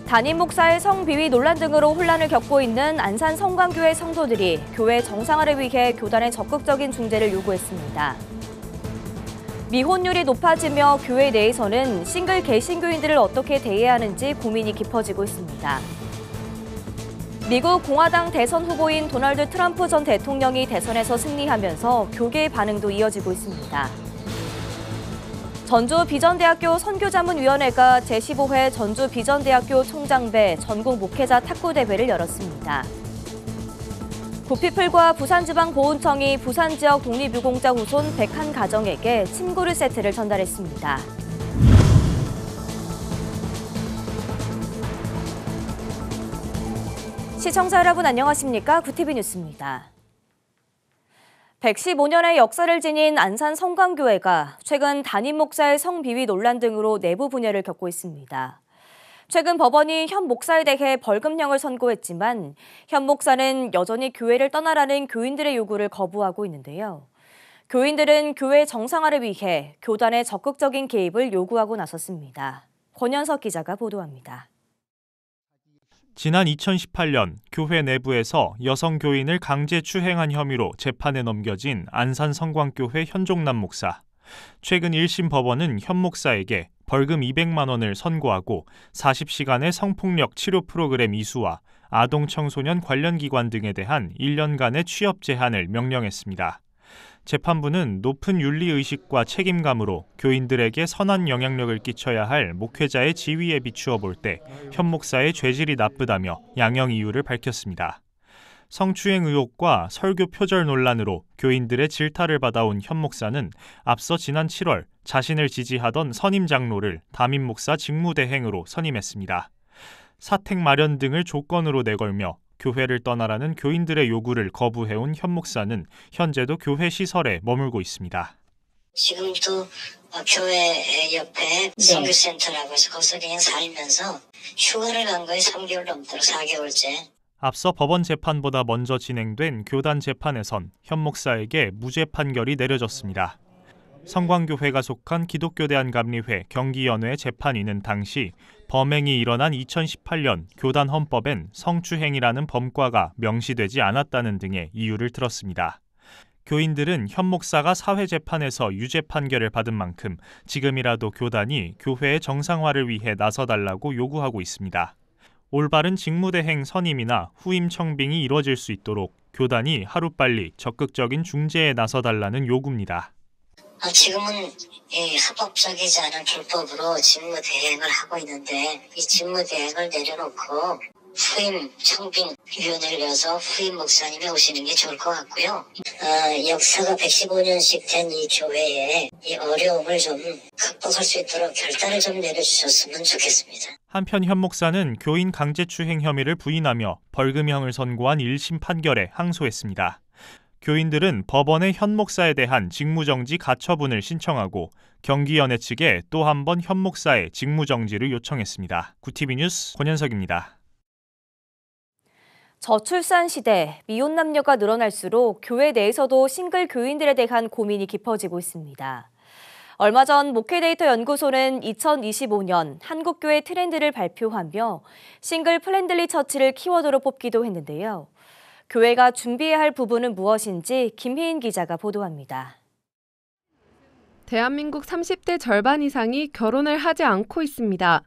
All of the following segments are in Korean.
담임 목사의 성비위 논란 등으로 혼란을 겪고 있는 안산 성광교회 성도들이 교회 정상화를 위해 교단의 적극적인 중재를 요구했습니다. 미혼율이 높아지며 교회 내에서는 싱글 개신교인들을 어떻게 대해야 하는지 고민이 깊어지고 있습니다. 미국 공화당 대선 후보인 도널드 트럼프 전 대통령이 대선에서 승리하면서 교계의 반응도 이어지고 있습니다. 전주비전대학교 선교자문위원회가 제15회 전주비전대학교 총장배 전국 목회자 탁구대회를 열었습니다. 구피플과 부산지방보훈청이 부산 지역 독립유공자 후손 101가정에게 침구류 세트를 전달했습니다. 시청자 여러분 안녕하십니까? 구티비 뉴스입니다. 115년의 역사를 지닌 안산 성광교회가 최근 담임 목사의 성비위 논란 등으로 내부 분열을 겪고 있습니다. 최근 법원이 현 목사에 대해 벌금형을 선고했지만 현 목사는 여전히 교회를 떠나라는 교인들의 요구를 거부하고 있는데요. 교인들은 교회 정상화를 위해 교단의 적극적인 개입을 요구하고 나섰습니다. 권현석 기자가 보도합니다. 지난 2018년 교회 내부에서 여성 교인을 강제 추행한 혐의로 재판에 넘겨진 안산 성광교회 현종남 목사. 최근 1심 법원은 현 목사에게 벌금 200만 원을 선고하고 40시간의 성폭력 치료 프로그램 이수와 아동 청소년 관련 기관 등에 대한 1년간의 취업 제한을 명령했습니다. 재판부는 높은 윤리의식과 책임감으로 교인들에게 선한 영향력을 끼쳐야 할 목회자의 지위에 비추어 볼 때 현 목사의 죄질이 나쁘다며 양형 이유를 밝혔습니다. 성추행 의혹과 설교 표절 논란으로 교인들의 질타를 받아온 현 목사는 앞서 지난 7월 자신을 지지하던 선임 장로를 담임 목사 직무대행으로 선임했습니다. 사택 마련 등을 조건으로 내걸며 교회를 떠나라는 교인들의 요구를 거부해온 현 목사는 현재도 교회 시설에 머물고 있습니다. 지금도 교회 옆에 선교센터라고 해서 거기서 그냥 살면서 휴가를 간 거에 3개월 넘도록 4개월째. 앞서 법원 재판보다 먼저 진행된 교단 재판에선 현 목사에게 무죄 판결이 내려졌습니다. 성광교회가 속한 기독교대한감리회 경기연회 재판위는 당시 범행이 일어난 2018년 교단 헌법엔 성추행이라는 범과가 명시되지 않았다는 등의 이유를 들었습니다. 교인들은 현 목사가 사회재판에서 유죄 판결을 받은 만큼 지금이라도 교단이 교회의 정상화를 위해 나서달라고 요구하고 있습니다. 올바른 직무대행 선임이나 후임 청빙이 이뤄질 수 있도록 교단이 하루빨리 적극적인 중재에 나서달라는 요구입니다. 지금은 합법적이지 않은 불법으로 직무대행을 하고 있는데 이 직무대행을 내려놓고 후임 청빙위원회를 열어서 후임 목사님이 오시는 게 좋을 것 같고요. 역사가 115년씩 된 이 교회에 이 어려움을 좀 극복할 수 있도록 결단을 좀 내려주셨으면 좋겠습니다. 한편 현 목사는 교인 강제추행 혐의를 부인하며 벌금형을 선고한 1심 판결에 항소했습니다. 교인들은 법원의 현 목사에 대한 직무정지 가처분을 신청하고 경기연회 측에 또 한 번 현 목사의 직무정지를 요청했습니다. 구티비 뉴스 권현석입니다. 저출산 시대, 미혼 남녀가 늘어날수록 교회 내에서도 싱글 교인들에 대한 고민이 깊어지고 있습니다. 얼마 전 목회데이터 연구소는 2025년 한국교회 트렌드를 발표하며 싱글 프렌들리 처치를 키워드로 뽑기도 했는데요. 교회가 준비해야 할 부분은 무엇인지 김희인 기자가 보도합니다. 대한민국 30대 절반 이상이 결혼을 하지 않고 있습니다.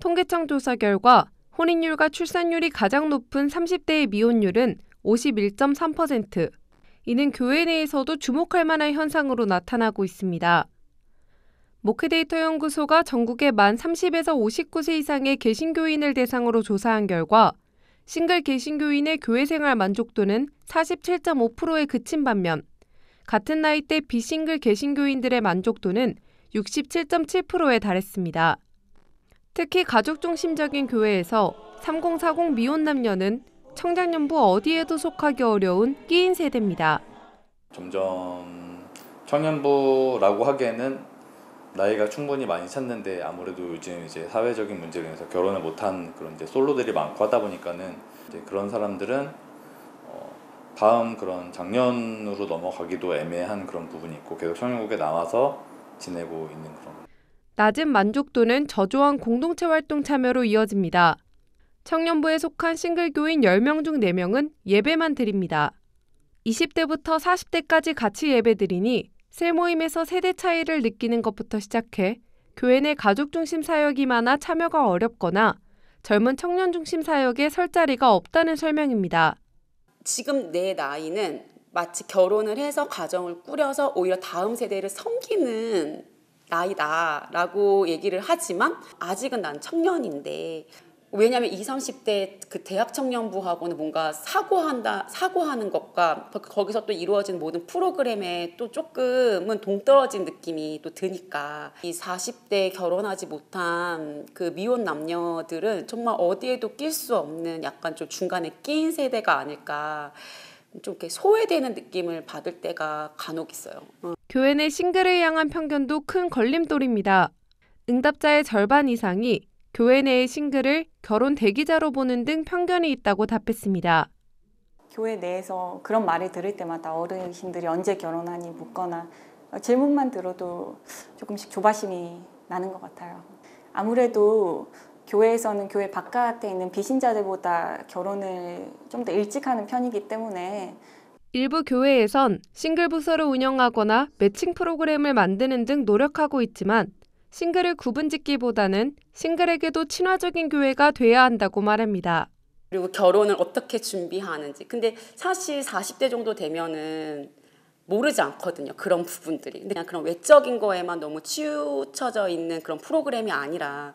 통계청 조사 결과 혼인율과 출산율이 가장 높은 30대의 미혼율은 51.3%. 이는 교회 내에서도 주목할 만한 현상으로 나타나고 있습니다. 목회데이터 연구소가 전국의 만 30에서 59세 이상의 개신교인을 대상으로 조사한 결과 싱글 개신교인의 교회생활 만족도는 47.5%에 그친 반면 같은 나이대 비싱글 개신교인들의 만족도는 67.7%에 달했습니다. 특히 가족중심적인 교회에서 3040 미혼 남녀는 청장년부 어디에도 속하기 어려운 끼인 세대입니다. 점점 청년부라고 하기에는 나이가 충분히 많이 찼는데 아무래도 요즘 이제 사회적인 문제로 인해서 결혼을 못한 그런 이제 솔로들이 많고 하다 보니까는 이제 그런 사람들은 다음 그런 장년으로 넘어가기도 애매한 그런 부분이 있고 계속 청년국에 남아서 지내고 있는 그런. 낮은 만족도는 저조한 공동체 활동 참여로 이어집니다. 청년부에 속한 싱글교인 10명 중 4명은 예배만 드립니다. 20대부터 40대까지 같이 예배드리니 셀모임에서 세대 차이를 느끼는 것부터 시작해 교회 내 가족 중심 사역이 많아 참여가 어렵거나 젊은 청년 중심 사역에 설 자리가 없다는 설명입니다. 지금 내 나이는 마치 결혼을 해서 가정을 꾸려서 오히려 다음 세대를 섬기는 나이다라고 얘기를 하지만 아직은 난 청년인데, 왜냐하면 20, 30대 그 대학 청년부하고는 뭔가 사고하는 것과 거기서 또 이루어진 모든 프로그램에 또 조금은 동떨어진 느낌이 또 드니까 이 40대 결혼하지 못한 그 미혼 남녀들은 정말 어디에도 낄 수 없는 약간 좀 중간에 낀 세대가 아닐까, 좀 이렇게 소외되는 느낌을 받을 때가 간혹 있어요. 교회 내 싱글을 향한 편견도 큰 걸림돌입니다. 응답자의 절반 이상이 교회 내의 싱글을 결혼 대기자로 보는 등 편견이 있다고 답했습니다. 교회 내에서 그런 말을 들을 때마다 어르신들이 언제 결혼하니 묻거나 질문만 들어도 조금씩 조바심이 나는 것 같아요. 아무래도 교회에서는 교회 바깥에 있는 비신자들보다 결혼을 좀 더 일찍 하는 편이기 때문에 일부 교회에선 싱글 부서를 운영하거나 매칭 프로그램을 만드는 등 노력하고 있지만 싱글을 구분짓기보다는 싱글에게도 친화적인 교회가 돼야 한다고 말합니다. 그리고 결혼을 어떻게 준비하는지. 근데 사실 40대 정도 되면은 모르지 않거든요. 그런 부분들이. 근데 그냥 그런 외적인 거에만 너무 치우쳐져 있는 그런 프로그램이 아니라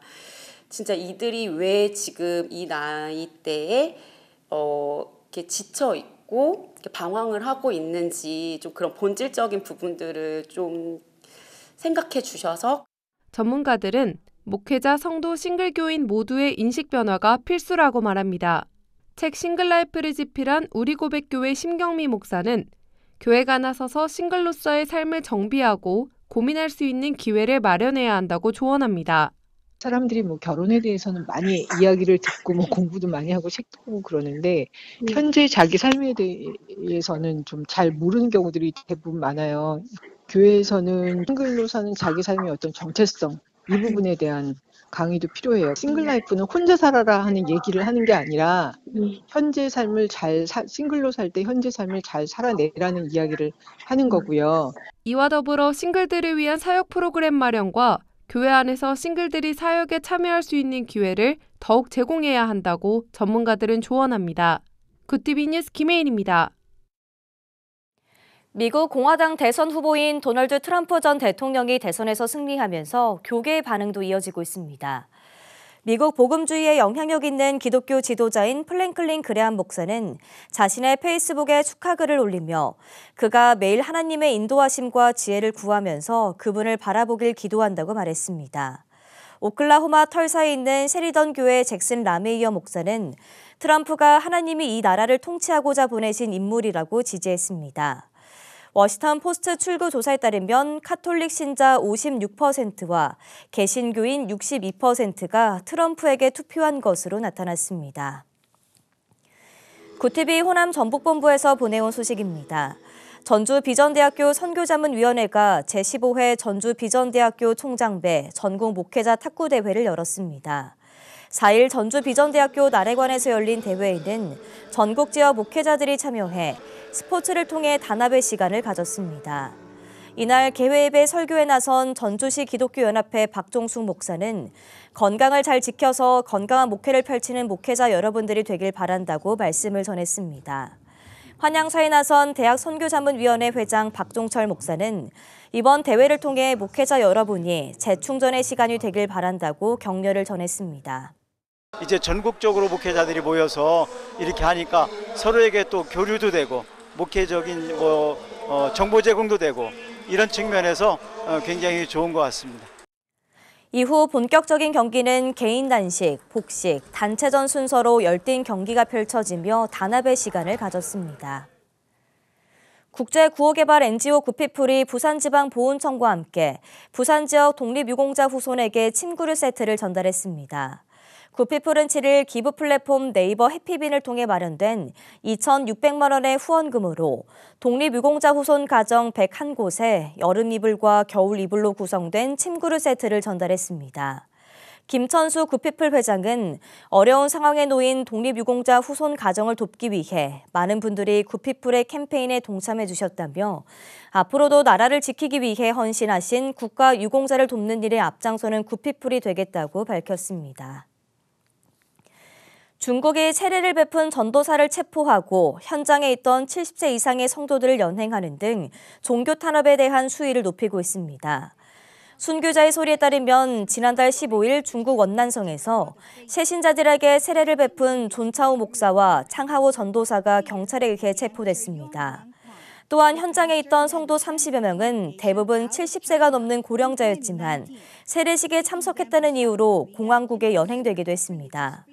진짜 이들이 왜 지금 이 나이대에 이렇게 지쳐 있고 이렇게 방황을 하고 있는지 좀 그런 본질적인 부분들을 좀 생각해 주셔서. 전문가들은 목회자, 성도, 싱글교인 모두의 인식 변화가 필수라고 말합니다. 책 싱글라이프를 집필한 우리고백교회 심경미 목사는 교회가 나서서 싱글로서의 삶을 정비하고 고민할 수 있는 기회를 마련해야 한다고 조언합니다. 사람들이 뭐 결혼에 대해서는 많이 이야기를 듣고 뭐 공부도 많이 하고 책도 보고 그러는데 현재 자기 삶에 대해서는 좀 잘 모르는 경우들이 대부분 많아요. 교회에서는 싱글로 사는 자기 삶의 어떤 정체성, 이 부분에 대한 강의도 필요해요. 싱글 라이프는 혼자 살아라 하는 얘기를 하는 게 아니라 현재 삶을 싱글로 살 때 현재 삶을 잘 살아내라는 이야기를 하는 거고요. 이와 더불어 싱글들을 위한 사역 프로그램 마련과 교회 안에서 싱글들이 사역에 참여할 수 있는 기회를 더욱 제공해야 한다고 전문가들은 조언합니다. 굿티비 뉴스 김혜인입니다. 미국 공화당 대선 후보인 도널드 트럼프 전 대통령이 대선에서 승리하면서 교계의 반응도 이어지고 있습니다. 미국 복음주의에 영향력 있는 기독교 지도자인 플랭클린 그레함 목사는 자신의 페이스북에 축하글을 올리며 그가 매일 하나님의 인도하심과 지혜를 구하면서 그분을 바라보길 기도한다고 말했습니다. 오클라호마 털사에 있는 셰리던 교회 잭슨 라메이어 목사는 트럼프가 하나님이 이 나라를 통치하고자 보내신 인물이라고 지지했습니다. 워싱턴 포스트 출구 조사에 따르면 카톨릭 신자 56%와 개신교인 62%가 트럼프에게 투표한 것으로 나타났습니다. 굿티비 호남 전북본부에서 보내온 소식입니다. 전주비전대학교 선교자문위원회가 제15회 전주비전대학교 총장배 전국 목회자 탁구대회를 열었습니다. 4일 전주비전대학교 나래관에서 열린 대회에는 전국 지역 목회자들이 참여해 스포츠를 통해 단합의 시간을 가졌습니다. 이날 개회예배 설교에 나선 전주시 기독교연합회 박종숙 목사는 건강을 잘 지켜서 건강한 목회를 펼치는 목회자 여러분들이 되길 바란다고 말씀을 전했습니다. 환양사에 나선 대학선교자문위원회 회장 박종철 목사는 이번 대회를 통해 목회자 여러분이 재충전의 시간이 되길 바란다고 격려를 전했습니다. 이제 전국적으로 목회자들이 모여서 이렇게 하니까 서로에게 또 교류도 되고 목회적인 정보 제공도 되고 이런 측면에서 굉장히 좋은 것 같습니다. 이후 본격적인 경기는 개인 단식, 복식, 단체전 순서로 열띤 경기가 펼쳐지며 단합의 시간을 가졌습니다. 국제구호개발 NGO 구피플이 부산지방보훈청과 함께 부산 지역 독립유공자 후손에게 침구류 세트를 전달했습니다. 구피플은 7일 기부 플랫폼 네이버 해피빈을 통해 마련된 2,600만 원의 후원금으로 독립유공자 후손 가정 101곳에 여름 이불과 겨울 이불로 구성된 침구류 세트를 전달했습니다. 김천수 굿피플 회장은 어려운 상황에 놓인 독립유공자 후손 가정을 돕기 위해 많은 분들이 굿피플의 캠페인에 동참해 주셨다며 앞으로도 나라를 지키기 위해 헌신하신 국가 유공자를 돕는 일에 앞장서는 굿피플이 되겠다고 밝혔습니다. 중국이 세례를 베푼 전도사를 체포하고 현장에 있던 70세 이상의 성도들을 연행하는 등 종교 탄압에 대한 수위를 높이고 있습니다. 순교자의 소리에 따르면 지난달 15일 중국 원난성에서 새신자들에게 세례를 베푼 존차오 목사와 창하오 전도사가 경찰에 의해 체포됐습니다. 또한 현장에 있던 성도 30여 명은 대부분 70세가 넘는 고령자였지만 세례식에 참석했다는 이유로 공항국에 연행되기도 했습니다.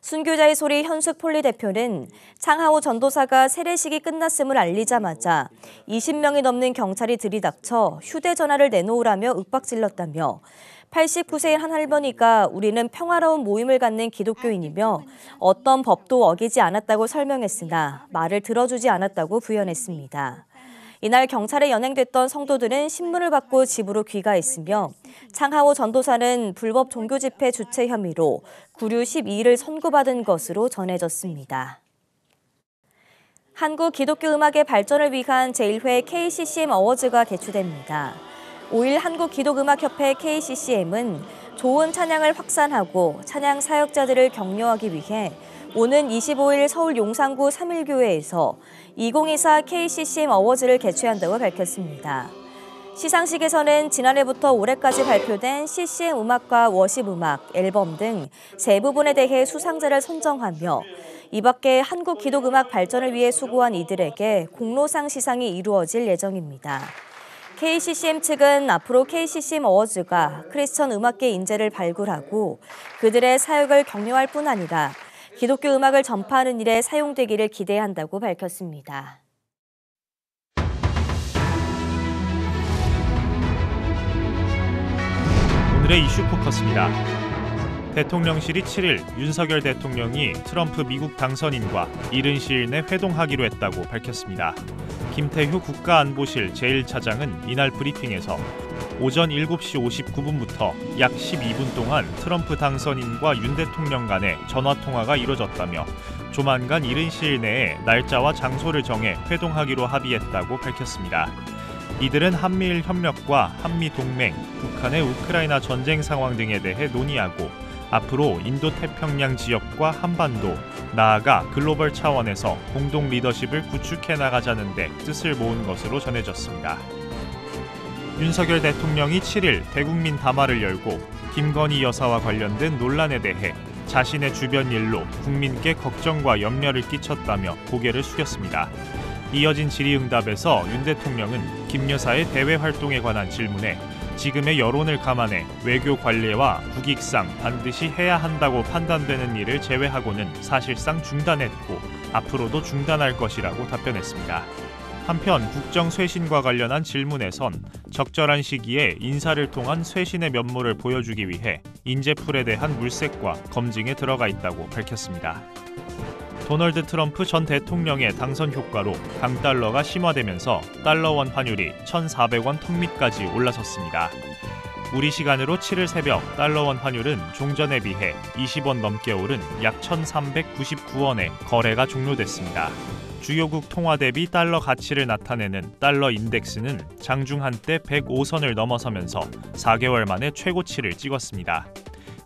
순교자의 소리 현숙 폴리 대표는 창하오 전도사가 세례식이 끝났음을 알리자마자 20명이 넘는 경찰이 들이닥쳐 휴대전화를 내놓으라며 윽박질렀다며 89세인 한 할머니가 우리는 평화로운 모임을 갖는 기독교인이며 어떤 법도 어기지 않았다고 설명했으나 말을 들어주지 않았다고 부연했습니다. 이날 경찰에 연행됐던 성도들은 신문을 받고 집으로 귀가했으며 창하오 전도사는 불법 종교 집회 주최 혐의로 구류 12일을 선고받은 것으로 전해졌습니다. 한국 기독교 음악의 발전을 위한 제1회 KCCM 어워즈가 개최됩니다. 5일 한국기독음악협회 KCCM은 좋은 찬양을 확산하고 찬양 사역자들을 격려하기 위해 오는 25일 서울 용산구 3일교회에서 2024 KCCM 어워즈를 개최한다고 밝혔습니다. 시상식에서는 지난해부터 올해까지 발표된 CCM 음악과 워십 음악, 앨범 등 세 부분에 대해 수상자를 선정하며 이 밖에 한국 기독음악 발전을 위해 수고한 이들에게 공로상 시상이 이루어질 예정입니다. KCCM 측은 앞으로 KCCM 어워즈가 크리스천 음악계 인재를 발굴하고 그들의 사역을 격려할 뿐 아니라 기독교 음악을 전파하는 일에 사용되기를 기대한다고 밝혔습니다. 오늘의 이슈 포커스입니다. 대통령실이 7일 윤석열 대통령이 트럼프 미국 당선인과 이른 시일 내 회동하기로 했다고 밝혔습니다. 김태휴 국가안보실 제1차장은 이날 브리핑에서 오전 7시 59분부터 약 12분 동안 트럼프 당선인과 윤 대통령 간의 전화통화가 이뤄졌다며 조만간 이른 시일 내에 날짜와 장소를 정해 회동하기로 합의했다고 밝혔습니다. 이들은 한미일 협력과 한미동맹, 북한의 우크라이나 전쟁 상황 등에 대해 논의하고 앞으로 인도태평양 지역과 한반도, 나아가 글로벌 차원에서 공동 리더십을 구축해 나가자는 데 뜻을 모은 것으로 전해졌습니다. 윤석열 대통령이 7일 대국민 담화를 열고 김건희 여사와 관련된 논란에 대해 자신의 주변 일로 국민께 걱정과 염려를 끼쳤다며 고개를 숙였습니다. 이어진 질의응답에서 윤 대통령은 김 여사의 대외 활동에 관한 질문에 지금의 여론을 감안해 외교 관례와 국익상 반드시 해야 한다고 판단되는 일을 제외하고는 사실상 중단했고 앞으로도 중단할 것이라고 답변했습니다. 한편 국정 쇄신과 관련한 질문에선 적절한 시기에 인사를 통한 쇄신의 면모를 보여주기 위해 인재풀에 대한 물색과 검증에 들어가 있다고 밝혔습니다. 도널드 트럼프 전 대통령의 당선 효과로 강달러가 심화되면서 달러원 환율이 1,400원 턱 밑까지 올라섰습니다. 우리 시간으로 7일 새벽 달러원 환율은 종전에 비해 20원 넘게 오른 약 1,399원에 거래가 종료됐습니다. 주요국 통화 대비 달러 가치를 나타내는 달러 인덱스는 장중 한때 105선을 넘어서면서 4개월 만에 최고치를 찍었습니다.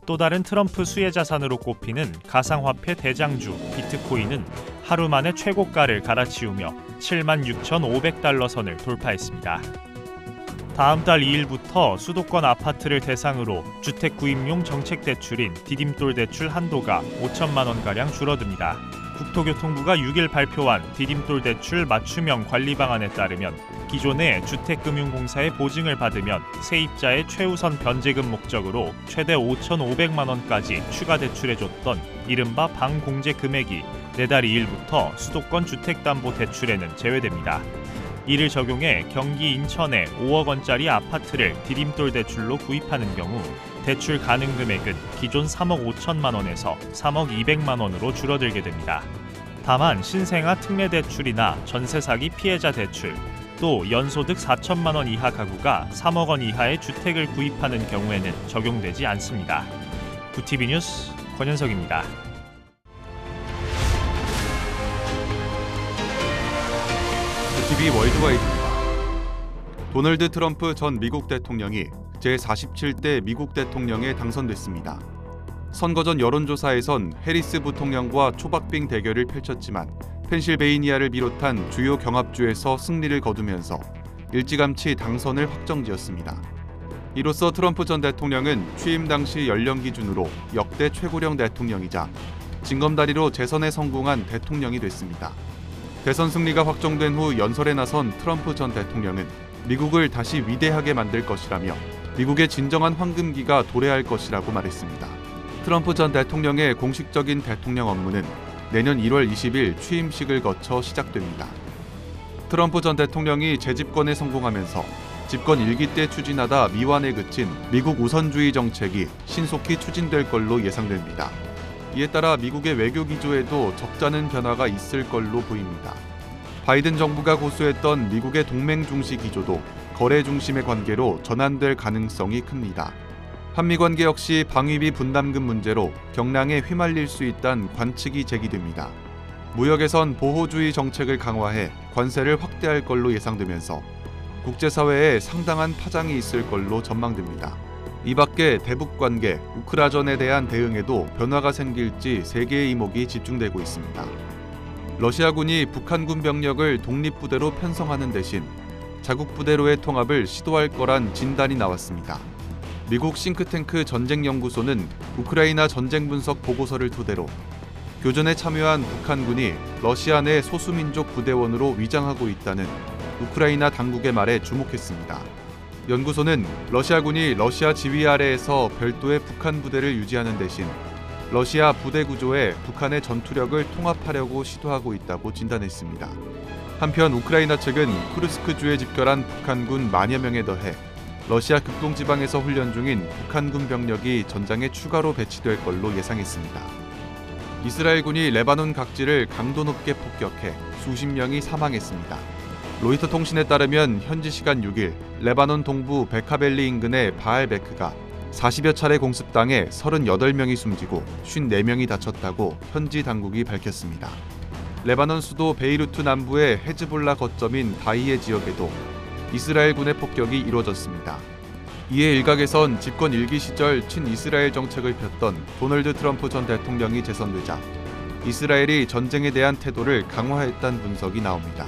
또 다른 트럼프 수혜자산으로 꼽히는 가상화폐 대장주 비트코인은 하루 만에 최고가를 갈아치우며 76,500달러 선을 돌파했습니다. 다음 달 2일부터 수도권 아파트를 대상으로 주택 구입용 정책 대출인 디딤돌 대출 한도가 5천만 원가량 줄어듭니다. 국토교통부가 6일 발표한 디딤돌 대출 맞춤형 관리 방안에 따르면 기존의 주택금융공사의 보증을 받으면 세입자의 최우선 변제금 목적으로 최대 5,500만 원까지 추가 대출해줬던 이른바 방공제 금액이 내달 2일부터 수도권 주택담보대출에는 제외됩니다. 이를 적용해 경기 인천에 5억 원짜리 아파트를 디딤돌 대출로 구입하는 경우 대출 가능 금액은 기존 3억 5천만 원에서 3억 200만 원으로 줄어들게 됩니다. 다만 신생아 특례 대출이나 전세 사기 피해자 대출, 또 연소득 4천만 원 이하 가구가 3억 원 이하의 주택을 구입하는 경우에는 적용되지 않습니다. 구TV 뉴스 권현석입니다. 구TV 월드와이드입니다. 도널드 트럼프 전 미국 대통령이 제47대 미국 대통령에 당선됐습니다. 선거 전 여론조사에선 해리스 부통령과 초박빙 대결을 펼쳤지만 펜실베이니아를 비롯한 주요 경합주에서 승리를 거두면서 일찌감치 당선을 확정지었습니다. 이로써 트럼프 전 대통령은 취임 당시 연령 기준으로 역대 최고령 대통령이자 징검다리로 재선에 성공한 대통령이 됐습니다. 대선 승리가 확정된 후 연설에 나선 트럼프 전 대통령은 미국을 다시 위대하게 만들 것이라며 미국의 진정한 황금기가 도래할 것이라고 말했습니다. 트럼프 전 대통령의 공식적인 대통령 업무는 내년 1월 20일 취임식을 거쳐 시작됩니다. 트럼프 전 대통령이 재집권에 성공하면서 집권 1기 때 추진하다 미완에 그친 미국 우선주의 정책이 신속히 추진될 걸로 예상됩니다. 이에 따라 미국의 외교 기조에도 적잖은 변화가 있을 걸로 보입니다. 바이든 정부가 고수했던 미국의 동맹 중시 기조도 거래 중심의 관계로 전환될 가능성이 큽니다. 한미 관계 역시 방위비 분담금 문제로 경랑에 휘말릴 수 있다는 관측이 제기됩니다. 무역에선 보호주의 정책을 강화해 관세를 확대할 걸로 예상되면서 국제사회에 상당한 파장이 있을 걸로 전망됩니다. 이 밖에 대북 관계, 우크라전에 대한 대응에도 변화가 생길지 세계의 이목이 집중되고 있습니다. 러시아군이 북한군 병력을 독립부대로 편성하는 대신 자국부대로의 통합을 시도할 거란 진단이 나왔습니다. 미국 싱크탱크 전쟁연구소는 우크라이나 전쟁 분석 보고서를 토대로 교전에 참여한 북한군이 러시아 내 소수민족 부대원으로 위장하고 있다는 우크라이나 당국의 말에 주목했습니다. 연구소는 러시아군이 러시아 지휘 아래에서 별도의 북한 부대를 유지하는 대신 러시아 부대 구조에 북한의 전투력을 통합하려고 시도하고 있다고 진단했습니다. 한편 우크라이나 측은 쿠르스크주에 집결한 북한군 만여 명에 더해 러시아 극동지방에서 훈련 중인 북한군 병력이 전장에 추가로 배치될 걸로 예상했습니다. 이스라엘군이 레바논 각지를 강도 높게 폭격해 수십 명이 사망했습니다. 로이터 통신에 따르면 현지 시간 6일 레바논 동부 베카벨리 인근의 바알베크가 40여 차례 공습당해 38명이 숨지고 54명이 다쳤다고 현지 당국이 밝혔습니다. 레바논 수도 베이루트 남부의 헤즈볼라 거점인 다이에 지역에도 이스라엘군의 폭격이 이루어졌습니다. 이에 일각에선 집권 1기 시절 친이스라엘 정책을 폈던 도널드 트럼프 전 대통령이 재선되자 이스라엘이 전쟁에 대한 태도를 강화했다는 분석이 나옵니다.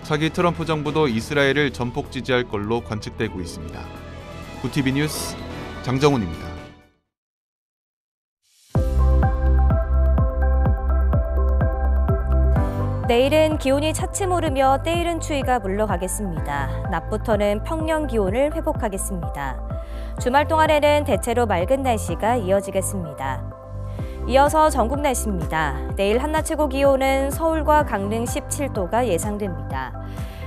차기 트럼프 정부도 이스라엘을 전폭 지지할 걸로 관측되고 있습니다. 구TV 뉴스 장정훈입니다. 내일은 기온이 차츰 오르며 때이른 추위가 물러가겠습니다. 낮부터는 평년 기온을 회복하겠습니다. 주말 동안에는 대체로 맑은 날씨가 이어지겠습니다. 이어서 전국 날씨입니다. 내일 한낮 최고 기온은 서울과 강릉 17도가 예상됩니다.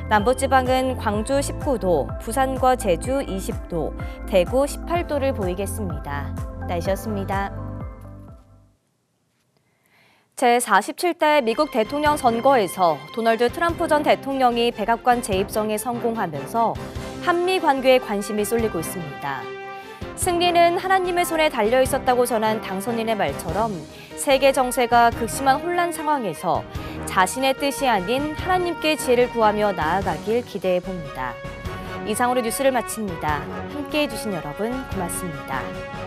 남부지방은 광주 19도, 부산과 제주 20도, 대구 18도를 보이겠습니다. 날씨였습니다. 제47대 미국 대통령 선거에서 도널드 트럼프 전 대통령이 백악관 재입성에 성공하면서 한미 관계에 관심이 쏠리고 있습니다. 승리는 하나님의 손에 달려 있었다고 전한 당선인의 말처럼 세계 정세가 극심한 혼란 상황에서 자신의 뜻이 아닌 하나님께 지혜를 구하며 나아가길 기대해 봅니다. 이상으로 뉴스를 마칩니다. 함께해 주신 여러분 고맙습니다.